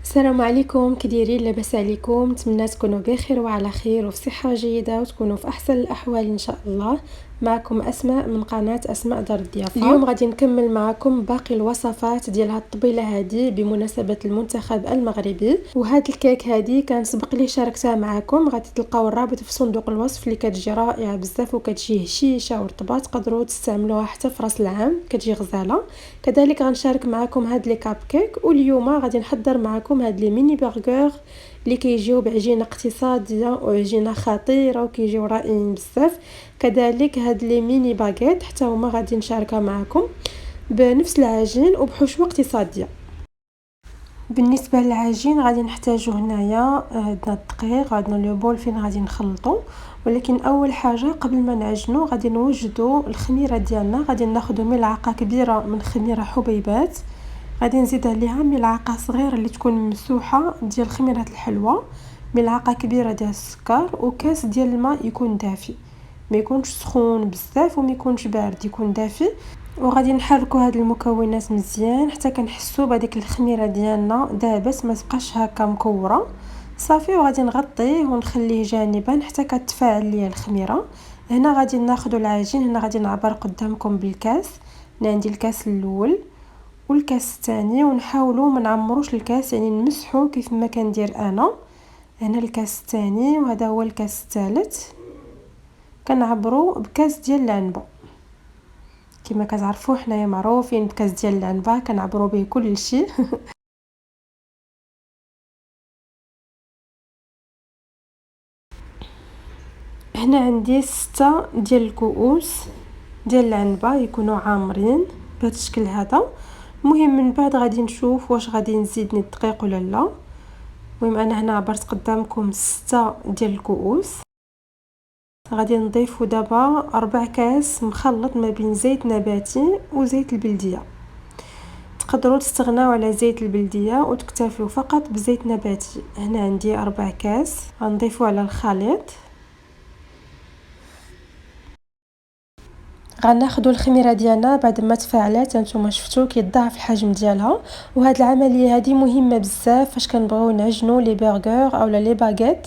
السلام عليكم، كي دايرين؟ لاباس عليكم؟ نتمنى تكونوا بخير وعلى خير وفي صحه جيده وتكونوا في احسن الاحوال ان شاء الله. معكم اسماء من قناه اسماء دار الضيافه. اليوم غادي نكمل معكم باقي الوصفات ديال هاد الطبيله هذه بمناسبه المنتخب المغربي. وهاد الكيك هذه كان سبق لي شاركتها معكم، غادي تلقاو الرابط في صندوق الوصف، اللي كتجي رائعه بزاف وكتجي هشيشه ورطبه، تقدروا تستعملوها حتى في راس العام، كتجي غزاله. كذلك غنشارك معكم هاد لي كاب كيك، واليوم غادي نحضر معكم هاد لي ميني برغر اللي كيجيو بعجينه اقتصاديه وعجينه خطيره وكيجيو رائعين بزاف. كذلك هاد لي ميني باغيت حتى هما غادي نشاركها معكم بنفس العجين وبحشوه اقتصاديه. بالنسبه للعجين غادي نحتاجو هنايا عندنا الدقيق، عندنا لو بول فين غادي نخلطو. ولكن اول حاجه قبل ما نعجنو غادي نوجدو الخميره ديالنا. غادي ناخدو ملعقه كبيره من خميره حبيبات، غادي نزيد عليها ملعقه صغيره اللي تكون ممسوحه ديال خميره الحلوى، ملعقه كبيره ديال السكر، وكاس ديال الماء يكون دافي، ما يكونش سخون بزاف وما يكونش بارد، يكون دافي. وغادي نحركوا هاد المكونات مزيان حتى كنحسوا بهذيك الخميره ديالنا دابت، ما تبقاش هكا مكوره صافي. وغادي نغطيه ونخليه جانبا حتى كتفاعل ليا الخميره. هنا غادي ناخذوا العجين، هنا غادي نعبر قدامكم بالكاس. هنا عندي الكاس الاول والكاس الثاني، ونحاولوا ما نعمروش الكاس، يعني نمسحوا كيف ما كندير انا. هنا الكاس الثاني وهذا هو الكاس الثالث، كنعبروا بكاس ديال العنبه. كما كتعرفوا حنايا معروفين بكاس ديال العنبه كنعبروا به كل شيء. هنا عندي 6 ديال الكؤوس ديال العنبه يكونوا عامرين بهذا الشكل هذا. المهم من بعد غادي نشوف واش غادي نزيد الدقيق ولا لا. المهم انا هنا عبرت قدامكم 6 ديال الكؤوس. غادي نضيف دابا 4 كاس مخلط ما بين زيت نباتي وزيت البلديه. تقدروا تستغناو على زيت البلديه وتكتفوا فقط بزيت نباتي. هنا عندي 4 كاس غنضيفوا على الخليط. غناخذوا الخميره ديالنا بعد ما تفاعلات، هانتوما شفتوا كيتضاعف الحجم ديالها. وهاد العمليه هذه مهمه بزاف فاش كنبغيو نعجنوا لي برغر اولا لي باغيت.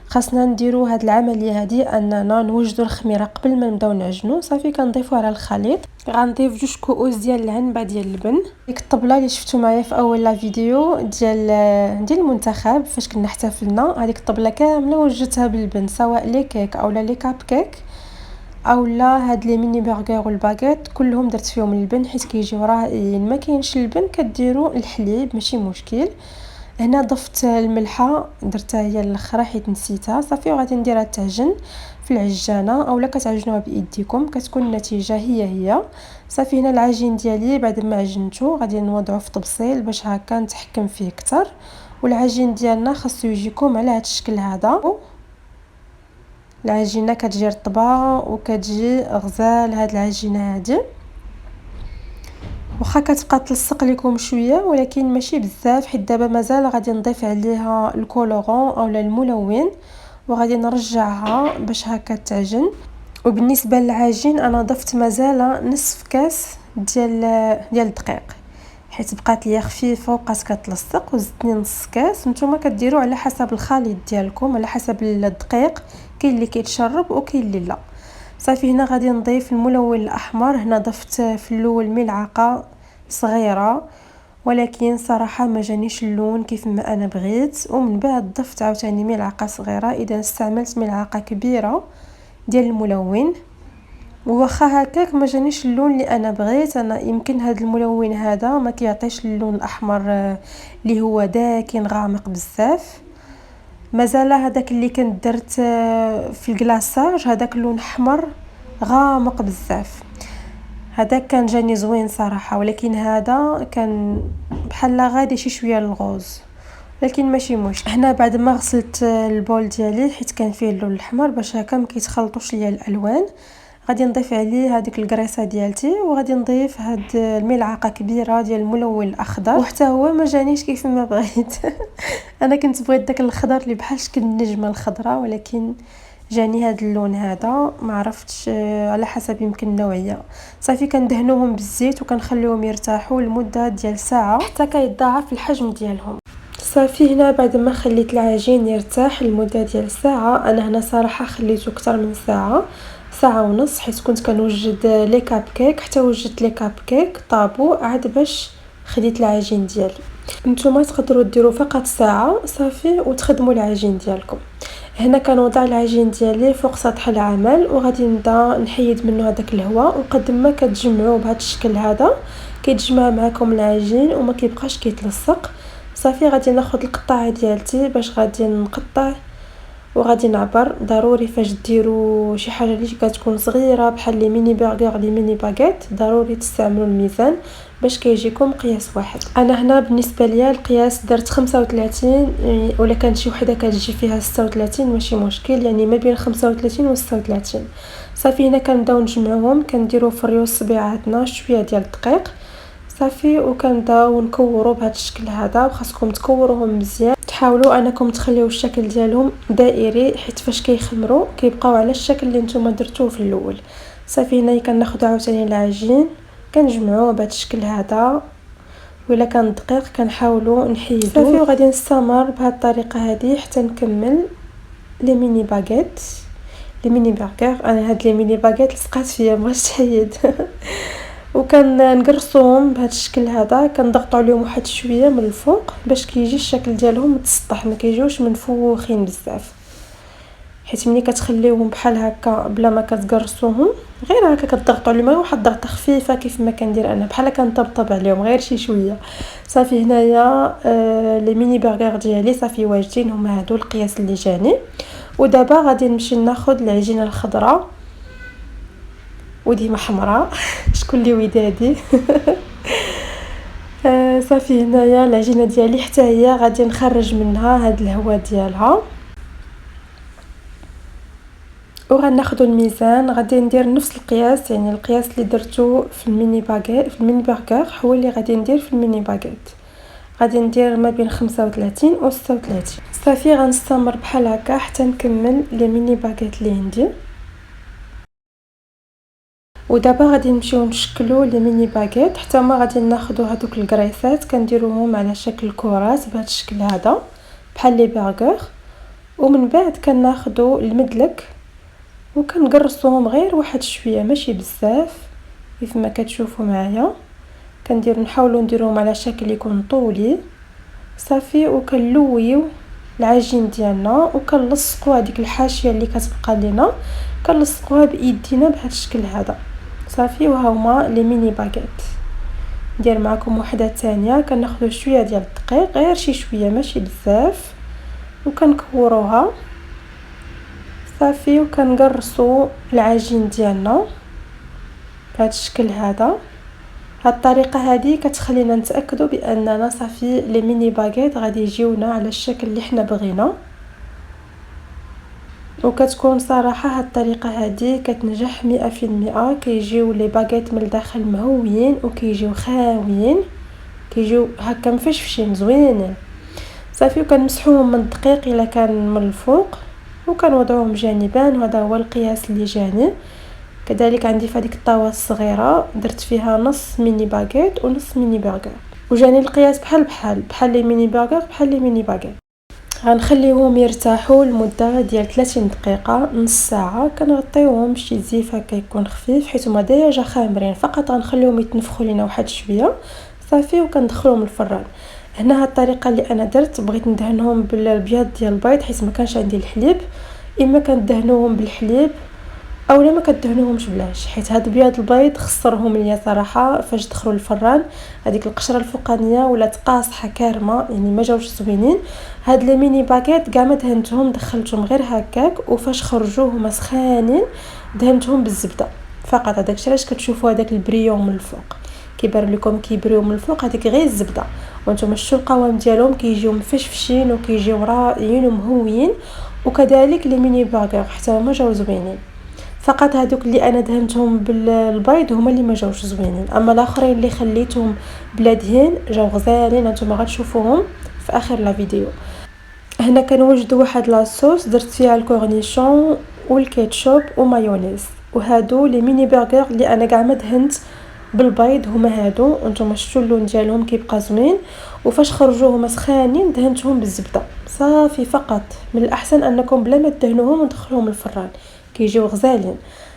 خاصنا نديروا هاد العمليه هذه اننا نوجدوا الخميره قبل ما نبداو نعجنوا. صافي كنضيفوا على الخليط. غنضيف 2 كؤوس ديال العنبه ديال اللبن. ديك الطبله اللي شفتوا معايا في اول لا فيديو ديال المنتخب فاش كنا احتفلنا، هذيك الطبله كامله وجدتها باللبن، سواء لي كيك اولا لي كاب كيك اولا هاد لي ميني برغر والباغيت كلهم درت فيهم اللبن حيت كيجيو رائعين. ما كاينش اللبن كديروا الحليب ماشي مشكل. هنا ضفت الملحه درتها هي الاخرى حيت نسيتها. صافي وغادي نديرها تعجن في العجانه اولا كتعجنوها بايديكم، كتكون النتيجه هي. صافي هنا العجين ديالي بعد ما عجنته غادي نوضعه في طبسيل باش هكا نتحكم فيه اكثر. والعجين ديالنا خاصو يجيكم على هذا الشكل هذا. العجينه كتجي رطبه وكتجي غزال هاد العجينه هذه، واخا كتبقى تلصق لكم شويه ولكن ماشي بزاف، حيت دابا مازال غادي نضيف عليها الكولورون اولا الملون وغادي نرجعها باش هكا تعجن. وبالنسبه للعجين انا ضفت مازال نصف كاس ديال الدقيق حيت بقات ليا خفيفه وبقات كتلصق، وزدتني نص كاس. نتوما كديروا على حسب الخليط ديالكم، على حسب الدقيق، كاين اللي كيتشرب وكاين اللي لا. صافي هنا غادي نضيف الملون الاحمر. هنا ضفت في الاول ملعقه صغيره ولكن صراحه ما جانيش اللون كيف ما انا بغيت، ومن بعد ضفت عاوتاني ملعقه صغيره. اذا استعملت ملعقه كبيره ديال الملون، واخا هكاك ما جانيش اللون اللي انا بغيت. انا يمكن هذا الملون هذا ما كيعطيش اللون الاحمر اللي هو داكن غامق بزاف. مازال هذاك اللي كنت درت في الكلاصاج هذاك اللون احمر غامق بزاف، هذاك كان جاني زوين صراحه. ولكن هذا كان بحال غادي شي شويه للغوز، لكن ماشي مشكل. هنا بعد ما غسلت البول ديالي حيت كان فيه اللون الاحمر باش هكا ما كيتخلطوش ليا الالوان، غادي نضيف عليه هذيك الكريسه ديالتي وغادي نضيف هاد الملعقه كبيره ديال الملون الاخضر، وحتى هو ما جانيش كيف ما بغيت. انا كنت بغيت داك الاخضر اللي بحال شكل النجمه الخضراء ولكن جاني هذا اللون هذا، ما عرفتش على حسب يمكن النوعيه. صافي كندهنوهم بالزيت وكنخليهم يرتاحوا لمده ديال ساعه حتى كيتضاعف الحجم ديالهم. صافي هنا بعد ما خليت العجين يرتاح لمده ديال ساعه، انا هنا صراحه خليته اكثر من ساعه، ساعه ونص، حيت كنت كنوجد لي كاب كيك، حتى وجدت لي كاب كيك طابو عاد باش خديت العجين ديالي. نتوما تقدروا ديروا فقط ساعه صافي وتخدموا العجين ديالكم. هنا كنوضع العجين ديالي فوق سطح العمل وغادي نبدا نحيد منه هذاك الهواء، وقد ما كتجمعوه بهذا الشكل هذا كيتجمع معكم العجين وما كيبقاش كيتلصق. صافي غادي ناخذ القطعه ديالتي باش غادي نقطع وغادي نعبر. ضروري فاش ديروا شي حاجه اللي كتكون صغيره بحال لي ميني برغر لي ميني باغيت ضروري تستعملوا الميزان باش كيجيكم قياس واحد. انا هنا بالنسبه ليا القياس درت 35 ولا كانت شي وحده كتجي فيها 36 ماشي مشكل، يعني ما بين 35 و 36. صافي هنا كنبداو نجمعوهم، كنديروا في ريوس صبيعاتنا شويه ديال الدقيق صافي وكنبداو نكوروا بهذا الشكل هذا. وخاصكم تكوروهم مزيان، تحاولوا انكم تخليو الشكل ديالهم دائري حيت فاش كيخمروا كيبقاو على الشكل اللي نتوما درتوه في الاول. صافي هنا كناخذ عاوتاني العجين كنجمعوه بهذا الشكل هذا، ولا كان دقيق كنحاولوا نحيدو صافي. وغادي نستمر بهذه الطريقه هذه حتى نكمل لي ميني باغيت لي ميني برغر. انا هاد لي ميني باغيت لصقات فيا بغيت تحيد نقرصوهم بهذا الشكل هذا، كنضغطوا عليهم واحد شويه من الفوق باش كيجي الشكل ديالهم متسطح، ما كيجيوش منفوخين بزاف، حيت ملي كتخليوهم بحال هكا بلا ما كتقرصوهم غير هكا كتضغطوا عليهم واحد الضغطه خفيفه كيف ما كندير انا، بحال كنطبطب عليهم غير شي شويه. صافي هنايا لي ميني برغر ديالي صافي واجدين، هما هادو القياس اللي جاني. ودابا غادي نمشي ناخذ العجينه الخضراء وديما حمراء شكون اللي ودادي صافي هنايا العجينه ديالي حتى هي غادي نخرج منها هاد الهواء ديالها، وغناخذوا الميزان غادي ندير نفس القياس، يعني القياس اللي درتو في الميني باغيت في الميني برغر هو اللي غادي ندير في الميني باغيت، غادي ندير ما بين 35 و 36. صافي غنستمر بحال هكا حتى نكمل لي ميني باغيت اللي عندي. ودابا غادي نمشيو نشكلوا لي ميني باغيت، حتى ما غادي ناخذوا هذوك الكريسات كنديروهم على شكل كرات بهذا الشكل هذا بحال لي برغر، ومن بعد كناخذوا المدلك وكنقرصوهم غير واحد شويه ماشي بزاف كيف ما كتشوفوا معايا. نحاولوا نديروهم على شكل يكون طولي صافي، وكنلويو العجين ديالنا وكنلصقوا هذيك الحاشيه اللي كتبقى لينا كنلصقوها بايدينا بهذا الشكل هذا صافي. وهاهما لي ميني باغيت. ندير معكم وحده ثانيه، كناخذوا شويه ديال الدقيق غير شي شويه ماشي بزاف وكنكوروها صافي، وكنقرصوا العجين ديالنا بهذا الشكل هذا. هاد الطريقه هذه كتخلينا نتاكدوا باننا صافي لي ميني باغيت غادي يجيونا على الشكل اللي حنا بغينا، وكتكون صراحه هاد الطريقه هذه كتنجح 100%. كيجيو لي باغيت من الداخل مهويين وكيجيو خاويين، كيجيو هكا مفشفشين زوينين صافي. وكنمسحوهم من الدقيق الا كان من الفوق وكنوضعوهم جانبا، وهذا هو القياس اللي جاني. كذلك عندي في هذيك الطاوه الصغيره درت فيها نص ميني باغيت ونص ميني برغر، وجاني القياس بحال لي ميني برغر بحال لي ميني باغيت. غنخليهم يرتاحوا لمده ديال 30 دقيقه نص ساعه، كنغطيوهم بشي زيف هكا يكون خفيف حيت هما ديجا خامرين، فقط غنخليهم يتنفخوا لينا واحد شويه صافي وكندخلوهم الفران. هنا هاد الطريقه اللي انا درت بغيت ندهنهم بالبياض ديال البيض حيت ما كانش عندي الحليب، اما كندهنوهم بالحليب اولا ما كدهنوهمش بلاش، حيت هاد بياض البيض خسرهم ليا صراحه فاش دخلوا الفران هذيك القشره الفوقانيه ولات قاصحه كارمه، يعني ما جاوش زوينين. هاد لي ميني باغيت كاع ما دهنتهم، دخلتهم غير هكاك وفاش خرجوا هما سخانين دهنتهم بالزبده فقط. هذاك الشيء علاش كتشوفوا هذاك البريون من الفوق كيبان لكم كيبريو من الفوق، هذيك غير الزبده، وانتم شفتوا القوام ديالهم كيجيو مفشفشين وكيجيو رائعين ومهويين. وكذلك لي ميني باغير حتى هما جاو زوينين، فقط هذوك اللي انا دهنتهم بالبيض هما اللي ما جاوش زوينين، اما الاخرين اللي خليتهم بلا دهن جاو غزالين، نتوما غتشوفوهم في اخر لا فيديو. هنا كنوجدوا واحد لاصوص درت فيها الكورنيشون والكاتشوب ومايونيز. وهادو لي ميني برجر اللي انا كاع ما دهنت بالبيض هما هادو، وانتم شفتوا اللون ديالهم كيبقى زوين. وفاش خرجوا هما سخانين دهنتهم بالزبده صافي فقط. من الاحسن انكم بلا ما تدهنوهم وتدخلوهم الفران كيجيو غزالين.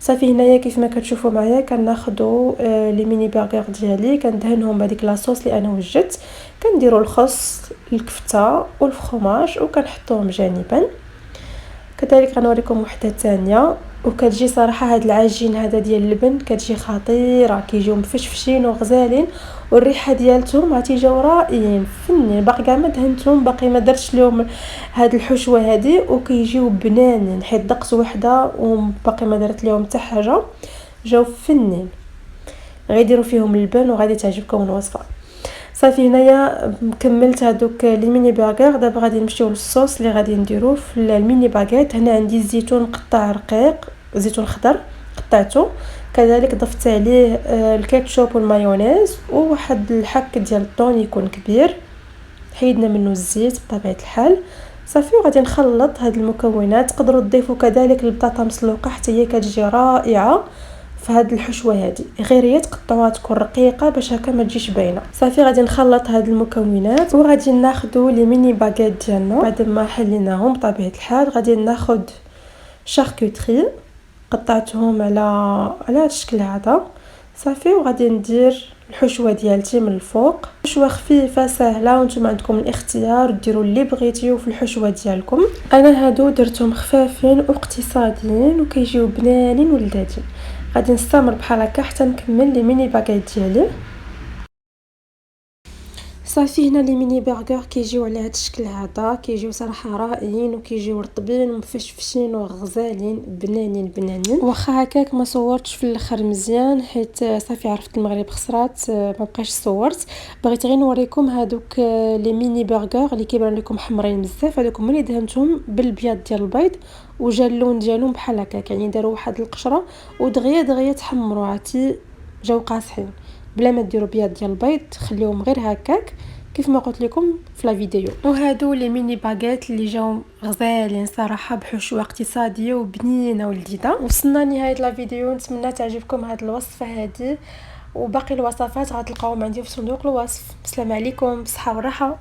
صافي هنايا كيف ما كتشوفوا معايا كناخذوا لي ميني برجر ديالي كندهنهم بهذيك لاصوص اللي انا وجدت. كنديروا الخس الكفته والفرماج وكنحطوهم جانبا. كذلك غنوريكم وحده ثانيه وكتجي صراحه هاد العجين هذا ديال اللبن كتجي خطيره، كيجيو مفشفشين وغزالين والريحه ديالتهم غتيجيو رائعين فنين. باقي كاع ما دهنتهم، باقي ما درتش لهم هاد الحشوه هذه وكيجيو بنانين حيت دقت وحده وباقي ما درت لهم حتى حاجه، جاو فنين. غيديروا فيهم اللبن وغادي تعجبكم الوصفه. صافي هنايا كملت هذوك لي ميني برجر. دابا غادي نمشيو للصوص اللي غادي نديروه في الميني باغيت. هنا عندي الزيتون مقطع رقيق، زيتون خضر قطعته، كذلك ضفت عليه الكاتشوب والمايونيز وواحد الحك ديال الطون يكون كبير، حيدنا منه الزيت بطبيعه الحال. صافي وغادي نخلط هاد المكونات. تقدروا تضيفوا كذلك البطاطا مسلوقه حتى هي كتجي رائعه في هاد الحشوه هذه، غير هي تقطعوها تكون رقيقه باش هكا ما تجيش باينه. صافي غادي نخلط هاد المكونات وغادي ناخذوا لي ميني باغيت ديالنا. بعد ما حليناهم بطبيعه الحال غادي ناخذ شاركوتري قطعتهم على هذا الشكل هذا. صافي وغادي ندير الحشوه ديالتي من الفوق. حشوه خفيفه سهله وانتم عندكم الاختيار ديروا اللي بغيتيو في الحشوه ديالكم. انا هادو درتهم خفافين واقتصاديين وكيجيو بنانين ولذاذين. غادي نستمر بحال هكا حتى نكمل لي ميني باغيت ديالي. صافي هنا لي ميني برجر كيجيو على هذا الشكل هذا، كيجيو صراحه رائعين وكيجيو رطبين ومفشفشين وغزالين بنانين. واخا هكاك ما صورتش في الاخر مزيان حيت صافي عرفت المغرب خسرات ما بقاش صورت. بغيت غير نوريكم هذوك لي ميني برجر اللي كيبان لكم حمرين بزاف. هذوك ملي دهنتهم بالبياض ديال البيض وجا اللون ديالهم بحال هكاك، يعني داروا واحد القشره ودغيا تحمروا عتي جاو قاصحين. بلا ما ديروا بياض ديال البيض، خليهم غير هكاك كيف ما قلت لكم في لا فيديو. وهادو لي ميني باغيت اللي جاو غزالين صراحه بحشوه اقتصاديه وبنينه ولذيذه. وصلنا لنهايه لا فيديو، نتمنى تعجبكم هاد الوصفه هذه وباقي الوصفات غتلقاوهم عندي في صندوق الوصف. السلام عليكم، بصحه وراحه.